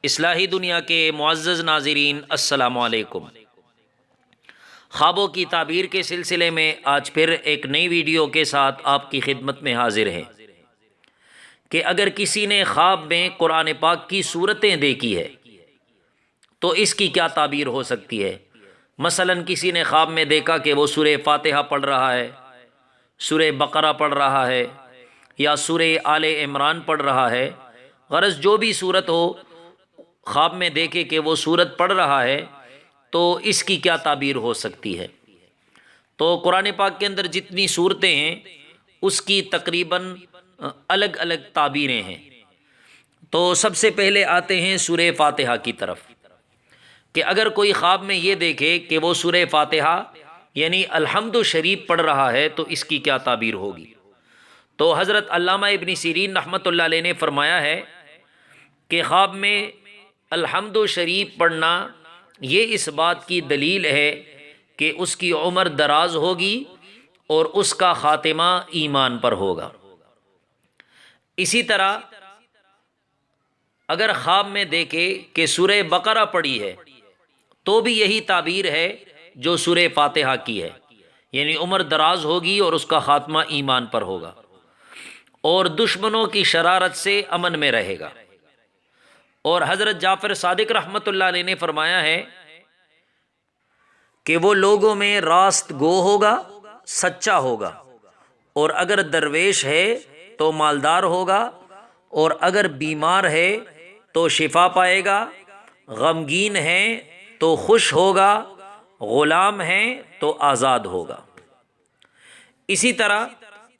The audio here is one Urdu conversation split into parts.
اصلاحی دنیا کے معزز ناظرین، السلام علیکم۔ خوابوں کی تعبیر کے سلسلے میں آج پھر ایک نئی ویڈیو کے ساتھ آپ کی خدمت میں حاضر ہیں کہ اگر کسی نے خواب میں قرآن پاک کی صورتیں دیکھی ہے تو اس کی کیا تعبیر ہو سکتی ہے۔ مثلا کسی نے خواب میں دیکھا کہ وہ سورہ فاتحہ پڑھ رہا ہے، سورہ بقرہ پڑھ رہا ہے یا سورہ آل عمران پڑھ رہا ہے، غرض جو بھی صورت ہو، خواب میں دیکھے کہ وہ صورت پڑھ رہا ہے تو اس کی کیا تعبیر ہو سکتی ہے۔ تو قرآن پاک کے اندر جتنی صورتیں ہیں اس کی تقریباً الگ الگ تعبیریں ہیں۔ تو سب سے پہلے آتے ہیں سورہ فاتحہ کی طرف کہ اگر کوئی خواب میں یہ دیکھے کہ وہ سورہ فاتحہ یعنی الحمد شریف پڑھ رہا ہے تو اس کی کیا تعبیر ہوگی۔ تو حضرت علامہ ابن سیرین رحمۃ اللہ علیہ نے فرمایا ہے کہ خواب میں الحمد شریف پڑھنا یہ اس بات کی دلیل ہے کہ اس کی عمر دراز ہوگی اور اس کا خاتمہ ایمان پر ہوگا۔ اسی طرح اگر خواب میں دیکھے کہ سورہ بقرہ پڑھی ہے تو بھی یہی تعبیر ہے جو سورہ فاتحہ کی ہے، یعنی عمر دراز ہوگی اور اس کا خاتمہ ایمان پر ہوگا اور دشمنوں کی شرارت سے امن میں رہے گا۔ اور حضرت جعفر صادق رحمۃ اللہ علیہ نے فرمایا ہے کہ وہ لوگوں میں راست گو ہوگا، سچا ہوگا، اور اگر درویش ہے تو مالدار ہوگا، اور اگر بیمار ہے تو شفا پائے گا، غمگین ہے تو خوش ہوگا، غلام ہے تو آزاد ہوگا۔ اسی طرح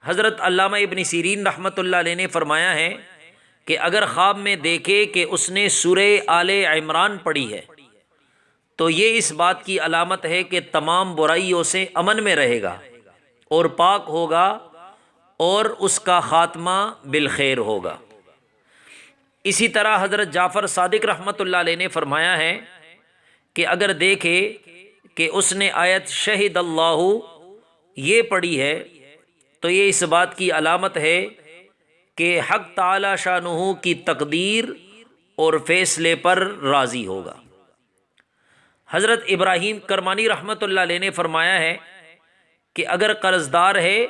حضرت علامہ ابن سیرین رحمۃ اللہ علیہ نے فرمایا ہے کہ اگر خواب میں دیکھے کہ اس نے سورہ آل عمران پڑھی ہے تو یہ اس بات کی علامت ہے کہ تمام برائیوں سے امن میں رہے گا اور پاک ہوگا اور اس کا خاتمہ بالخیر ہوگا۔ اسی طرح حضرت جعفر صادق رحمۃ اللہ علیہ نے فرمایا ہے کہ اگر دیکھے کہ اس نے آیت شہد اللہ یہ پڑھی ہے تو یہ اس بات کی علامت ہے کہ حق تعالی شانہ کی تقدیر اور فیصلے پر راضی ہوگا۔ حضرت ابراہیم کرمانی رحمۃ اللہ علیہ نے فرمایا ہے کہ اگر قرض دار ہے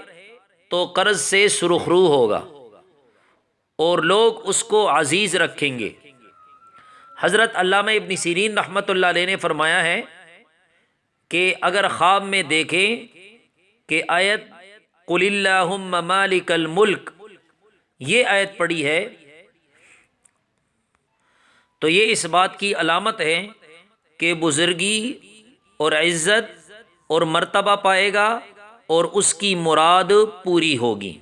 تو قرض سے سرخرو ہوگا اور لوگ اس کو عزیز رکھیں گے۔ حضرت علامہ ابن سیرین رحمۃ اللہ علیہ نے فرمایا ہے کہ اگر خواب میں دیکھیں کہ آیت قل اللہم مالک الملک یہ آیت پڑھی ہے تو یہ اس بات کی علامت ہے کہ بزرگی اور عزت اور مرتبہ پائے گا اور اس کی مراد پوری ہوگی۔